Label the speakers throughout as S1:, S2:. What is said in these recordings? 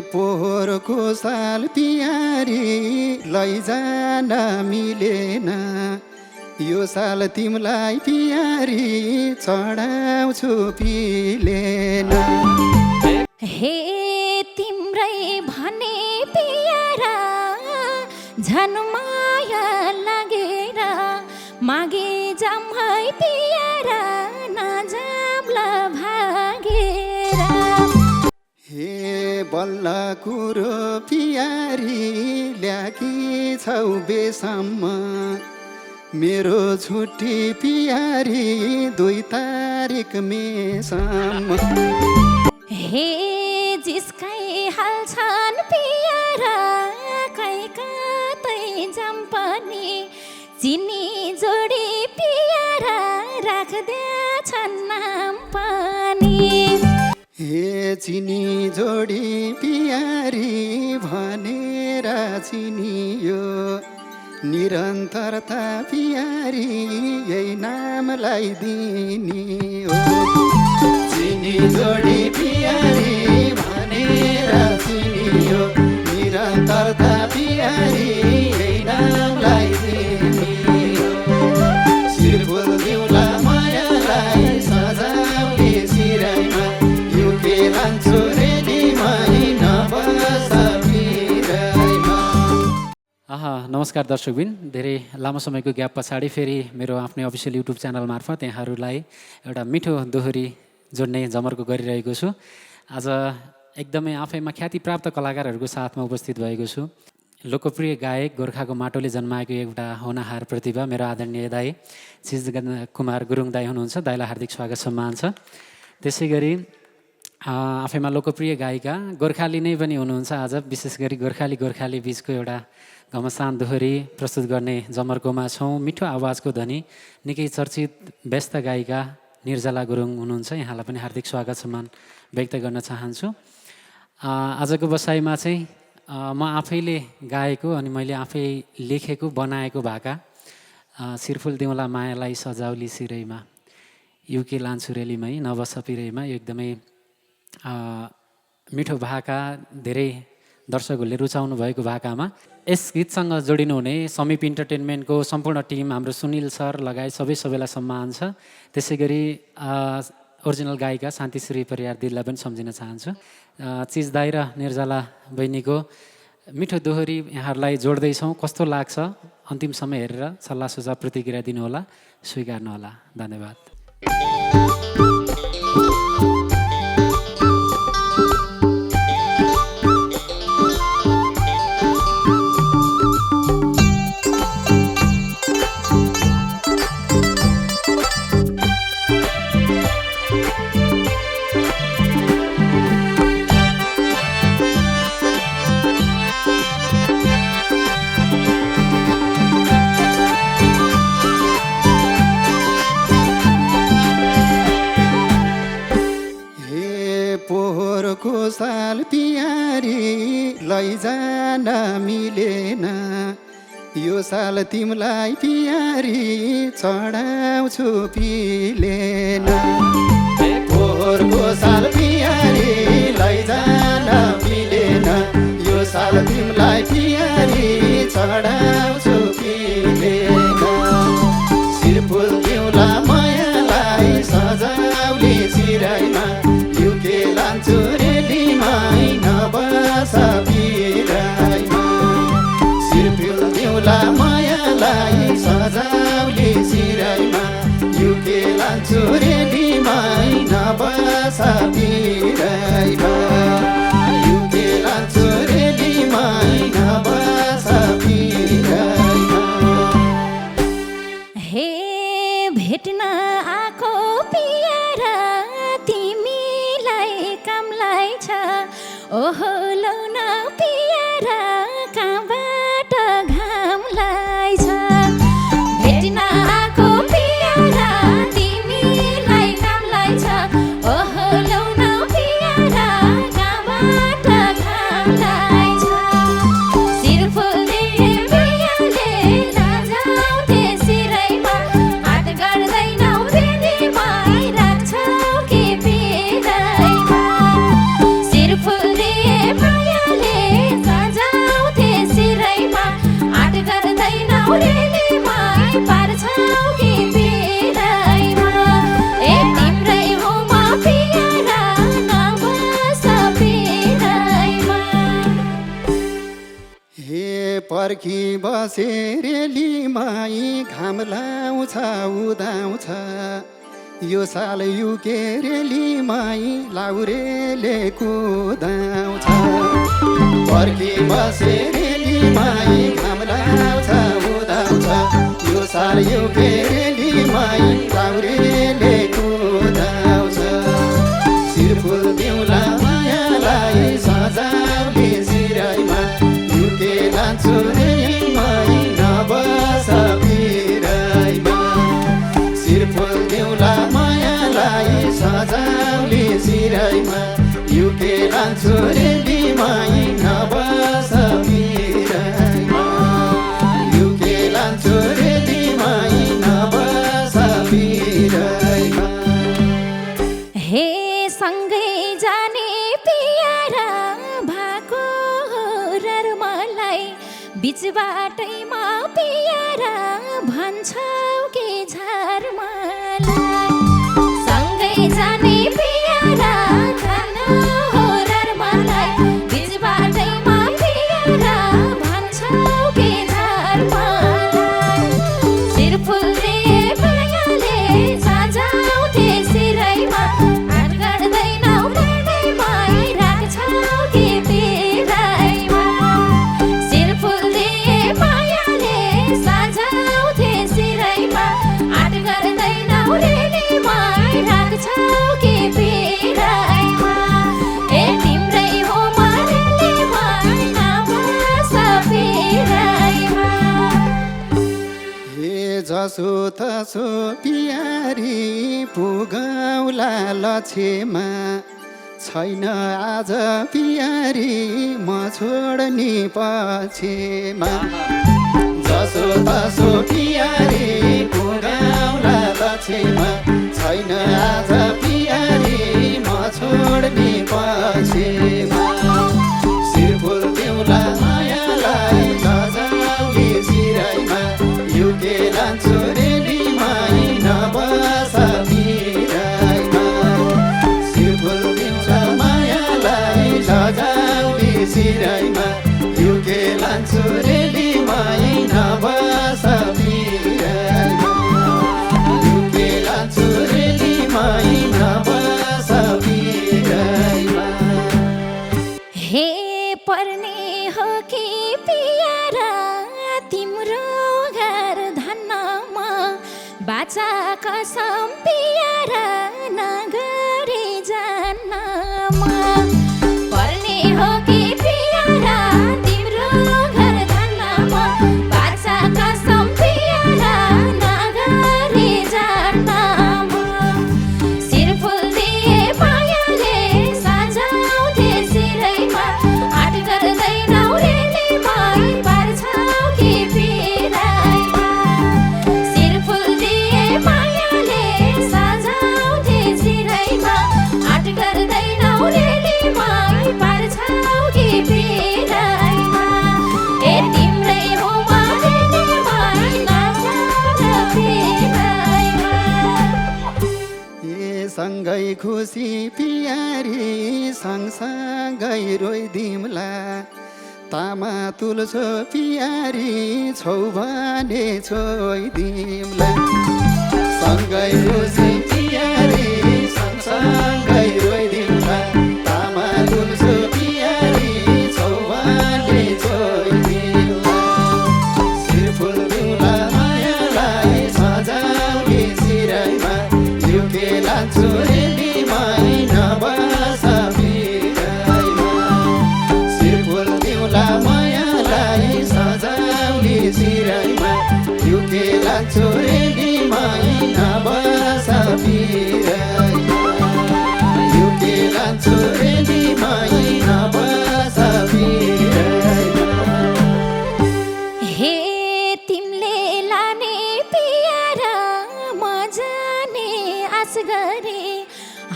S1: पोहोरको साल पियारी लैजान मिलेन, यो साल तिमीलाई पियारी चढाउँछु पिलेन।
S2: हे तिम्रै भने पियारा झन् माया लागेर मागे जाम है पियारा नजाम्ला भागेर।
S1: हे बल्ल कुरो पियारी ल्याकी छौ बेसम्म, मेरो छुट्टी पियारी 2 तारिक मेसम्म।
S2: हे जिस्काइ हाल्छन् पियारा कहीँ कतै जाम पनि, चिनी जोडी पियारा राख्दैछन् नाम पनि।
S1: हे चिनी जोडी पियारी भनेर चिनियो, निरन्तरता पियारी यही नामलाई दिने हो। चिनी जोडी पियारी भनेर चिनियो, निरन्तरता पियारी यही नामलाई दिने हो। शिरफुल दिउला मायालाई सजाउने सिराइमा, युके लान्छु रेलीमा नबस पिराइमा।
S3: नमस्कार दर्शकबिन, धेरै लामो समयको ग्याप पछाडि फेरि मेरो आफ्नै अफिसियल युट्युब च्यानल मार्फत यहाँहरूलाई एउटा मिठो दोहोरी जोड्ने जमर्को गरिरहेको छु। आज एकदमै आफैमा ख्याति प्राप्त कलाकारहरूको साथमा उपस्थित भएको छु। लोकप्रिय गायक, गोर्खाको माटोले जन्माएको एउटा होनहार प्रतिभा मेरो आदरणीय दाई चिज कुमार गुरुङ दाई हुनुहुन्छ। दाईलाई हार्दिक स्वागत सम्मान छ। त्यसै गरी आफैमा लोकप्रिय गायिका गोर्खाली नै पनि हुनुहुन्छ। आज विशेष गरी गोर्खाली बिचको एउटा घमसान दोहोरी प्रस्तुत गर्ने जमर्कोमा छौँ। मिठो आवाजको धनी, निकै चर्चित व्यस्त गायिका निर्जला गुरुङ हुनुहुन्छ। यहाँलाई पनि हार्दिक स्वागत सम्मान व्यक्त गर्न चाहन्छु। आजको बसाइमा चाहिँ म आफैले गाएको अनि मैले आफै लेखेको बनाएको भाका शिरफुल दिउँला मायालाई सजाउली सिरैमा, युके लान्छु रेलीमै नबस पिरैमा, यो एकदमै मिठो भाका, धेरै दर्शकहरूले रुचाउनु भएको भाकामा यस गीतसँग जोडिनुहुने समीप इन्टरटेनमेन्टको सम्पूर्ण टिम, हाम्रो सुनिल सर लगायत सबैलाई सम्मान छ। त्यसै गरी ओरिजिनल गायिका शान्तिश्री परियार दिदीलाई पनि सम्झिन चाहन्छु। चिज दाई र निर्जला बहिनीको मिठो दोहोरी यहाँहरूलाई जोड्दैछौँ। कस्तो लाग्छ अन्तिम समय हेरेर सल्लाह सुझाव प्रतिक्रिया दिनुहोला, स्वीकार्नुहोला। धन्यवाद।
S1: पोहोरको साल पियारी लैजान मिलेन, यो साल तिमीलाई पियारी चढाउँछु पिलेन। पोहोरको साल पियारी लैजान मिलेन, यो साल तिमीलाई पियारी चढाउँछु पिलेन। शिरफुल दिउँला मायालाई सजाउली सिराइमा, युके लान्छु रेलीमा नबस पिराइमा। शिरफुल दिउँला मायालाई सजाउली सिराइमा, युके लान्छु रेलीमा नबस पिराइमा। युके लान्छु रेलीमा नबस पिराइमा।
S2: हे भेट्न आको पियारा तिमीलाई कामलाई छ, ओहो लौन पियारा कहाँबाट घामलाई छ। भेट्न आको पियारा तिमीलाई कामलाई छ, ओहो लौन पियारा कहाँबाट घामलाई छ। शिरफुल दिए पियाले नजाउँथे सिरैमा, हात गर्दैनौ रेलीमा राख्छौ कि पिरैमा। शिरफुल दिए माया
S1: पर्खी बसे रेलीमाई घाम लाउँछ उदाउँछ यो साल युके रेलीमाई लाउरेले कुदाउँछ पर्खी बसे रेलीमाई घाम लाउँछ उदाउँछ यो साल युके रेलीमाई लाउरेले कुदाउँछ शिरफुल दिउँला मायालाई सजाउने सिराइमा युके लान्छु रेलीमाई नबस बिराइमा शिरफुल दिउँला मायालाई सजाउने सिराइमा युके लान्छु रेलीमाई नबस बिराइमा युके लान्छु रेलीमाई नबस बिराइमा
S2: हे सँगै जाने पियारा भएको र मलाई बिच बाटैमा पियारा भन्छौ के झर्मलाई सँगै जाने पियारा हो र मलाई बिच बाटैमा पियारा भन्छौ के झर्मलाई शिरफुल रे मायाले सजाउँथे सिरैमा हात गर्दैनौ रेलीमाई राख्छौ के बेराइमा शिरफुल रे मायाले सजाउँथे सिरैमा हात गर्दैनौ रेलीमाई राख्छौ के बेराइमा ए तिम्रै हो रेलीमाई नबस बेराइमा
S1: हे जसो तसो पियारी पुगौला लक्ष्यमा छैन आज पियारी म छोड्ने पछिमा जसो तसो पियारी पुगौला लक्ष्यमा छैन आज पियारी म छोड्ने पछिमा शिरफुल दिउँला मायालाई सजाउने सिराइमा युके लान्छु रेलीमाई नबस बिराइमा शिरफुल दिउँला मायालाई सजाउने सिराइमा युके लान्छु रेलीमाई नबस बिराइमा युके लान्छु रेलीमाई नबस बिराइमा
S2: हे पर्ने हो कि पियारा तिम्रो घर धनमा बाचा कसम पियारा नगरी जानमा पर्ने हो कि पियारा तिम्रो घर धनमा बाचा कसम पियारा नगरी जानमा शिरफुल दिए मायाले सजाउँथे सिरैमा हात गर्दैनौ रेलीमाई पार्छौ के बेराइमा शिरफुल दिए मायाले सजाउँथे सिरैमा हात गर्दैनौ रेलीमाई पार्छौ के बेराइमा ए तिम्रै हो रेलीमाई नबस बेराइमा
S1: ए सँगै खुसी पियारी सँगसँगै रोइदिउँला तामा तुलसो पियारी छौ भने छोइदिउँला सँगै खुसी पियारी सँगसँगै रोइदिउँला तामा तुलसो पियारी छौ भने छोइदिउँला शिरफुल दिउँला मायालाई सजाउने सिराइमा युके लान्छु रेलीमाई नबस बिराइमा शिरफुल दिउँला मायालाई सजाउने सिराइमा युके लान्छु रेलीमाई नबस बिराइमा युके लान्छु रेलीमाई नबस बिराइमा
S2: हे तिमीले लाने पियारा म जाने आस गरे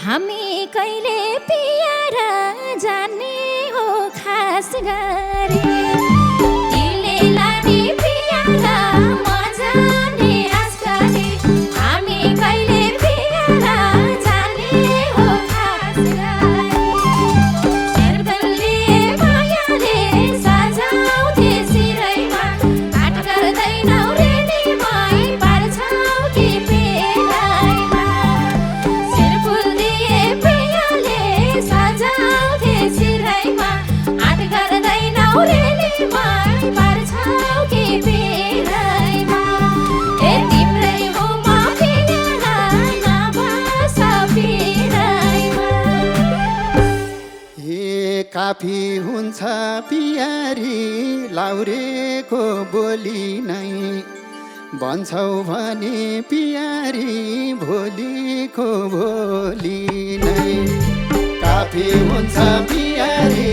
S2: हामी कहिले पियारा जाने हो खास गरे तिमीले लाने पियारा म जाने आस गरे हामी कहिले पियारा जाने हो खास गरे शिरफुलले मायाले सजाउँथे सिरैमा
S1: काफी हुन्छ पियारी लाउरेको बोली नै भन्छौ भने पियारी भोलिको भोलि नै काफी हुन्छ पियारी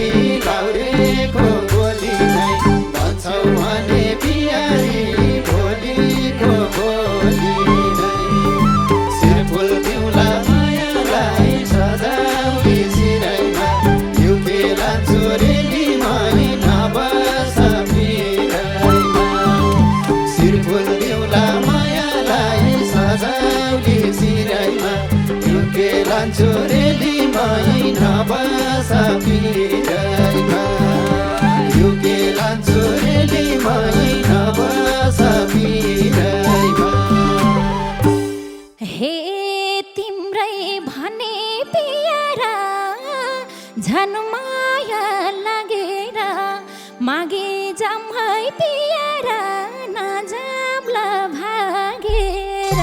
S1: लाउरेको बोली नै भन्छौ भने पियारी भोलिको भोलि नै शिरफुल दिउँला मायालाई सजाउने सिरैमा युकेला चोरेलीमा नबस पिरैमा शिरफुल दिउँला मायालाई सजाउने सिरैमा युकेला चोरेलीमा नबस पिरैमा युकेला चोरेलीमा नबस पिरैमा
S2: हे तिम्रै भने पियारा झन् माया लागेर मागे जाम है पियारा नजाम्ला भागेर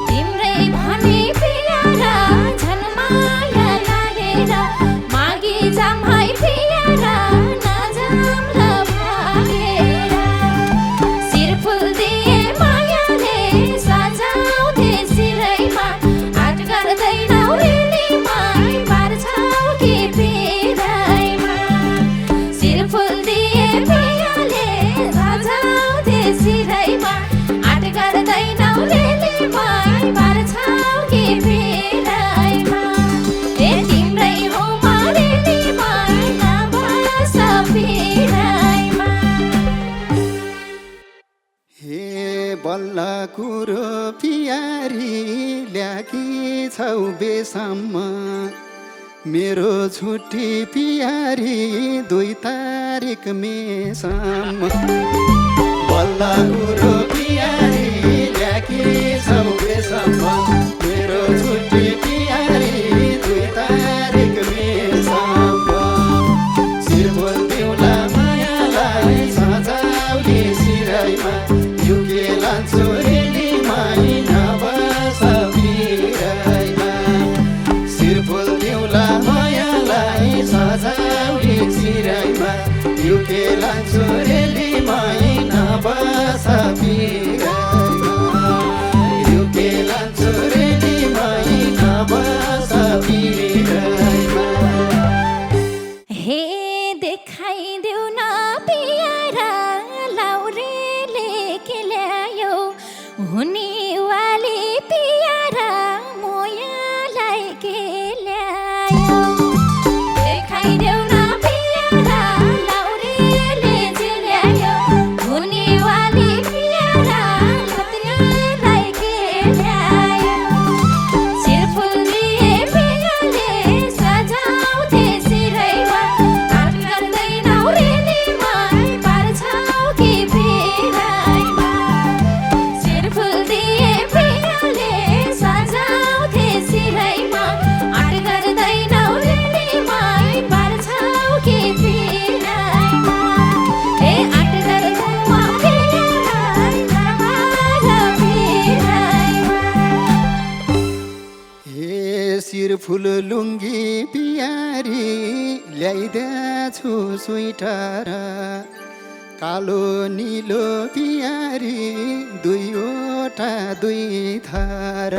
S2: तिम्रै भने पियारा झन् माया लागेर मागे जाम है पियारा नजाम्ला भागेर शिरफुल दिए मायाले सजाउँथे सिरैमा आट गर्दैनौ रेलीमा पार्छौ कि पिरैमा शिरफुल दिए मायाले सजाउँथे सिरैमा आट गर्दैनौ रेलीमा पार्छौ कि पिरैमा ए तिम्रै हो रेलीमा नबस पिरैमा
S1: हे बल्ल कुरो पियारी ल्याकी छौ बेसम्म मेरो छुट्टी पियारी 2 तारिक मेसम्म बल्ल कुरो पियारी ल्याकी छौ बेसम्म मेरो छुट्टी पियारी 2 तारिक मेसम्म शिरफुल दिउँला मायालाई सजाउने सिरैमा युकेला चोरेलीमा नबस पिरैमा शिरफुल दिउँला मायालाई सजाउने सिरैमा युकेला चोरेलीमा नबस पिरैमा युकेला चोरेलीमा नबस पिरैमा
S2: हे देखाइदेऊ न पियारा लाउरेले के ल्यायो हुनेवाली पियारा मोयालाई के ल्यायो देखाइदेऊ न पियारा लाउरेले के ल्यायो हुनेवाली पियारा लत्यालाई के ल्यायो शिरफुल दिए पियाले सजाउँथे सिरैमा आट गर्दैनौ रेलीमा पार्छौ कि पिरैमा शिरफुल दिए पियाले सजाउँथे सिरैमा आट गर्दैनौ रेलीमा पार्छौ कि पिरैमा ए आट गर्दैनौ रेलीमा नबस पिरैमा
S1: हे शिरफुल लुङ्गी पियारी ल्याइदिएछु स्वेटर कालो निलो पियारी 2वटा 2 थर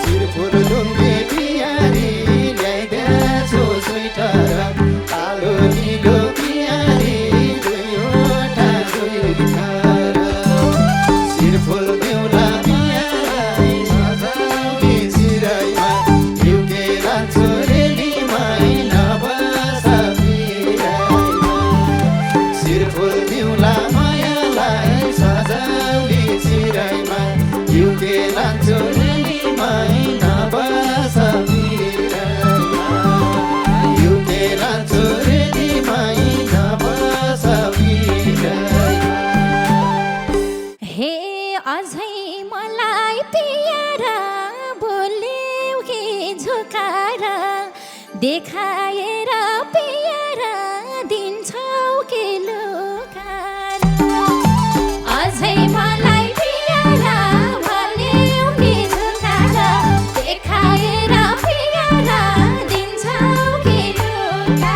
S1: शिरफुल लुङ्गी पियारी ल्याइदिएछु स्वेटर कालो निलो पियारी 2वटा 2 थर शिरफुल दिउँला पियालाई सजाउने सिरैमा युकेला चोरेलीमा नबस पिरैमा शिरफुल दिउँला मायालाई सजाउने सिरैमा युकेला चोरेलीमा नबस पिरैमा युकेला चोरेलीमा नबस पिरैमा
S2: हे अझै मलाई पियारा बोल्यौ कि झुकाएर देखाएर पियारा दिन्छौ कि लुकाएर अझै मलाई पियारा बोल्यौ कि झुकाएर देखाएर पियारा दिन्छौ कि लुकाएर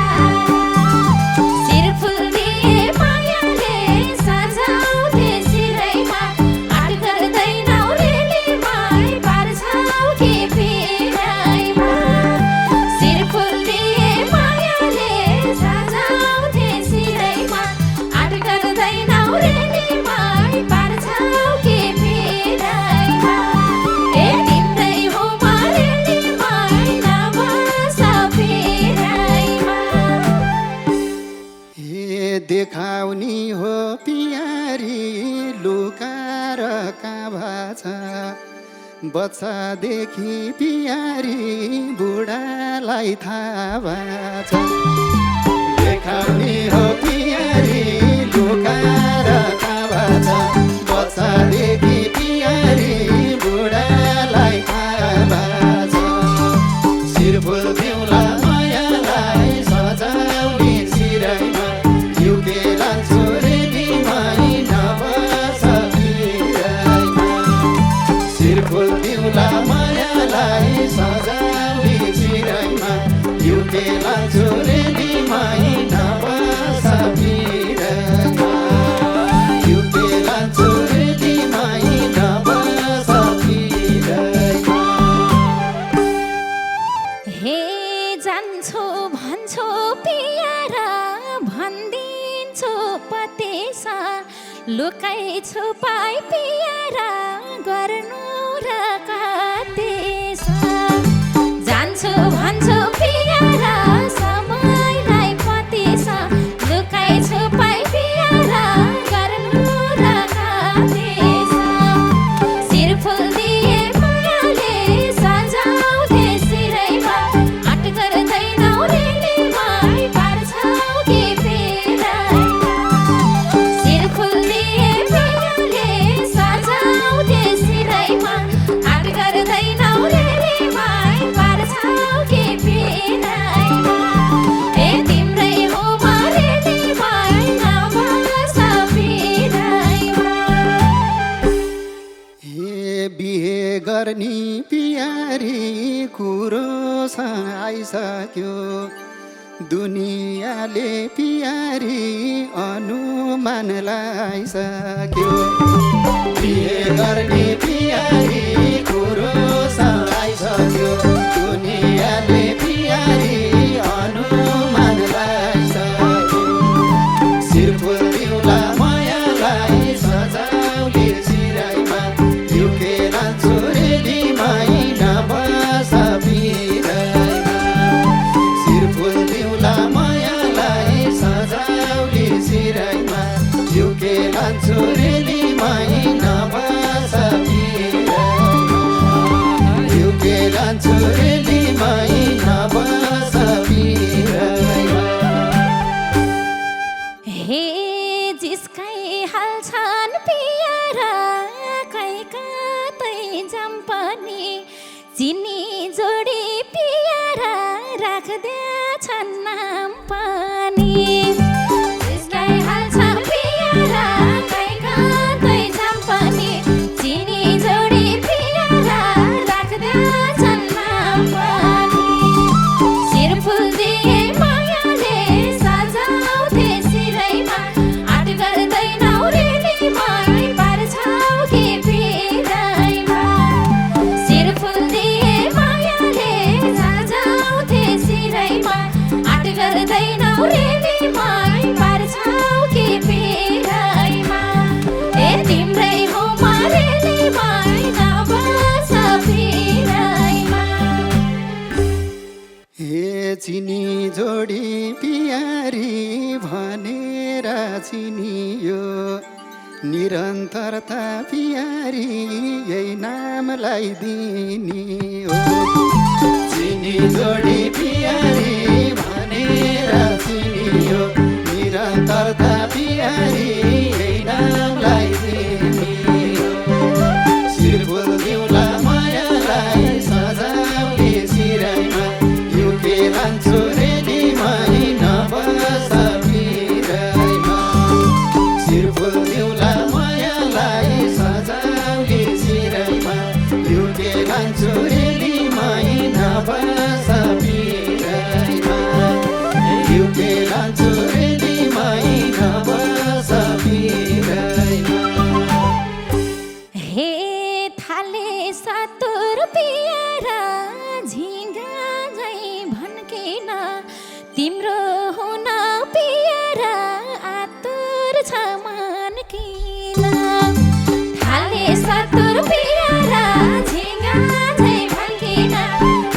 S1: देखाउने हो पियारी लुकाएर काभा छ बच्चादेखि पियारी बुढालाई थाहा छ देखाउने हो पियारी लुकाएर काभा छ बच्चादेखि पियारी बुढालाई थाहा छ शिरफुल दिउँला मायालाई सजाउने सिराइमा युके लान्छु रेलीमाई नबस पिराइमा शिरफुल दिउँला मायालाई सजाउने सिराइमा युके लान्छु रेलीमाई नबस पिराइमा युके लान्छु रेलीमाई नबस पिराइमा
S2: हे जान्छु भन्छु पियारा भन्दिन्छु पतेसा लुकाइ छुपाइ पियारा गर्नु र कातेसा जान्छु भन्छु पियारा सबैलाई पतेसा लुकाइ छुपाइ पियारा गर्नु र कातेसा शिरफुल दिए मायाले सजाउँथे सिरैमा आट गर्दैनौ रेलीमाई पार्छौ कि फेराइमा शिरफुल दिए मायाले सजाउँथे सिरैमा आट गर्दैनौ रेलीमाई पार्छौ कि फेराइमा ए तिम्रै हो म रेलीमाई नबस फेराइमा
S1: हे बिहे गर्ने पियारी कुरो आइसक्यो दुनियाँले पियारी अनुमान लगाइसक्यो बिहे गर्ने पियारी कुरो आइसक्यो दुनियाँले पियारी अनुमान लगाइसक्यो शिरफुल दिउँला मायालाई सजाउने सिराइमा युके लान्छु रेलीमाई नबस पिराइमा शिरफुल दिउँला मायालाई सजाउने सिराइमा युके लान्छु रेलीमाई नबस पिराइमा युके लान्छु रेलीमाई नबस पिराइमा
S2: हे जिस्काइ हाल्छन् पियारा कै कतै जम्पनी चिनी जोडी पियारा राख्दैछन् नाम पनि जिस्काइ हाल्छन् पियारा कै कतै जम्पनी चिनी जोडी पियारा राख्दैछन् नाम पनि शिरफुल दिए मायाले सजाउँथे सिरैमा आट गर्दैनौ रेलीमाई पार्छौ कि फेराइमा शिरफुल दिए मायाले सजाउँथे सिरैमा आट गर्दैनौ रेलीमाई पार्छौ कि फेराइमा ए तिम्रै हो म रेलीमाई नबस फेराइमा
S1: हे चिनी जोडी पियारी भनेर चिनियो निरन्तरता पियारी यही नामलाई दिने हो चिनी जोडी पियारी भनेर चिनियो निरन्तरता पियारी यही नामलाई दिने हो शिरफुल दिउँला मायालाई सजाउने सिराइमा युके लान्छु रेलीमाई नबस पिराइमा शिरफुल दिउँला मायालाई सजाउने सिराइमा युके लान्छु रेलीमाई नबस पिराइमा युके लान्छु रेलीमाई नबस पिराइमा
S2: हे थाले सातुर पियारा झिङ्गा झै भन्किन तिम्रो हुन पियारा आतुर छ मनकिन थाले सातुर पियारा झिङ्गा झै भन्किन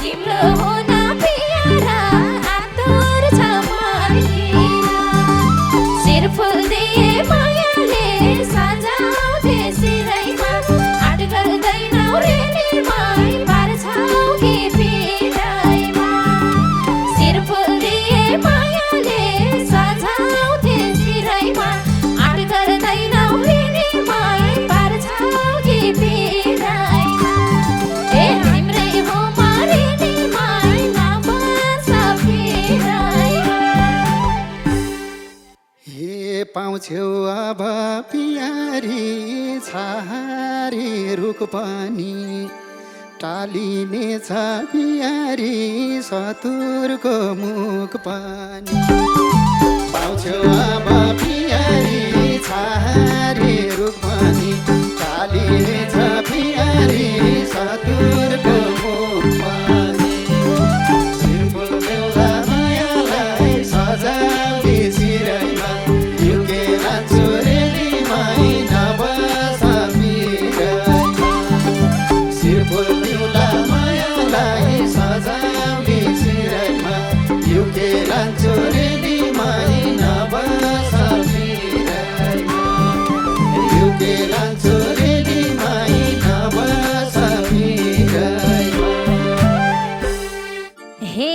S2: तिम्रो हुन पियारा आतुर छ मनकिन शिरफुल
S1: पाउँछौ अब पियारी छहारी रुख पनि टालिनेछ पियारी सतुरको मुख पनि पाउँछौ अब पियारी छहारी रुख पनि टालिनेछ पियारी सतुरको मुख पनि सिरफुल बेहुला मायालाई सजाउने सिरैमा युकेला चोरेलीमै नबस पिरैमा सिरफुल बेहुला मायालाई सजाउने सिरैमा युकेला चोरेलीमै नबस पिरैमा युकेला चोरेलीमै नबस पिरैमा
S2: हे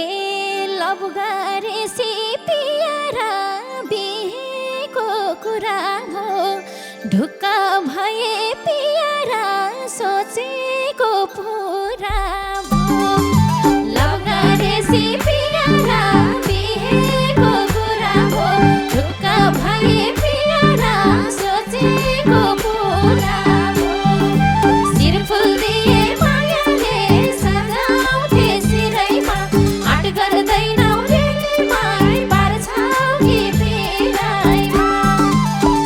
S2: लभ गरेसी पियारा बिहेको कुरा हो ढुक्क भए पियारा सोचेको पुरा हो लभ गरेसी पियारा बिहेको कुरा हो ढुक्क भए पियारा सोचेको पुरा हो सिरफुल दिए मायाले सजाउँथे सिरैमा आट गर्दैनौ रेलीमै पार्छौ कि पिराइमा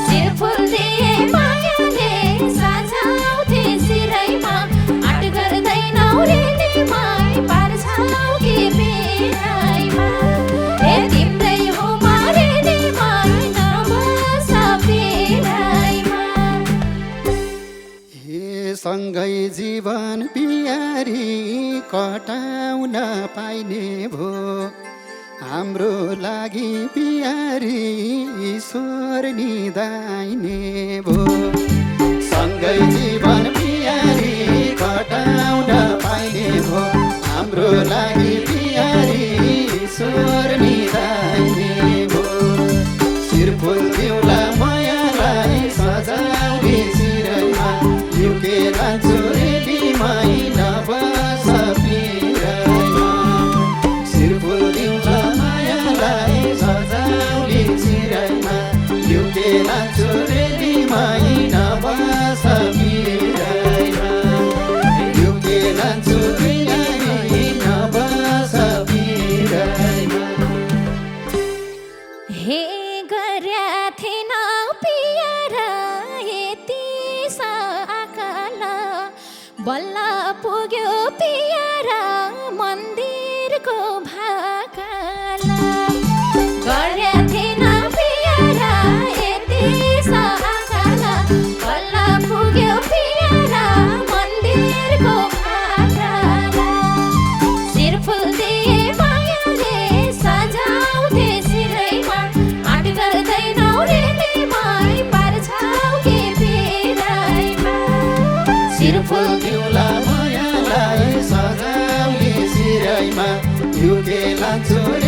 S2: सिरफुल दिए मायाले सजाउँथे सिरैमा आट गर्दैनौ रेलीमै पार्छौ कि पिराइमा ए तिम्रै हो रेलीमै नबस पिराइमा
S1: हे सँगै जीवन पियारी कटाउन पाइने भो हाम्रो लागि पियारी ईश्वर निदाइने भो सँगै जीवन पियारी कटाउन पाइने भो हाम्रो लागि पियारी ईश्वर निदाइने भो सिरफुल बेहुला मायालाई सजाउने सिरैमा युकेला चोरेलीमै नबस पिरैमा सिरफुल बेहुला मायालाई सजाउने सिरैमा युकेला चोरेलीमै नबस पिरैमा युकेला चोरेलीमै नबस पिरैमा
S2: हे गर्या थिएन पियारा यति साकाल बल्ल पुग्यो पियारा मन्दिरको भाकाल गर्या थिएन पियारा यति साकाल बल्ल पुग्यो पियारा मन्दिरको भाकाल सिरफुल दिए मायाले सजाउँथे सिरैमा आट गर्दैनौ रेलीमै पार्छौ कि पिराइमा
S1: सिरफुल बेहुला मायालाई सजाउने सिरैमा युकेला चोरेलीमै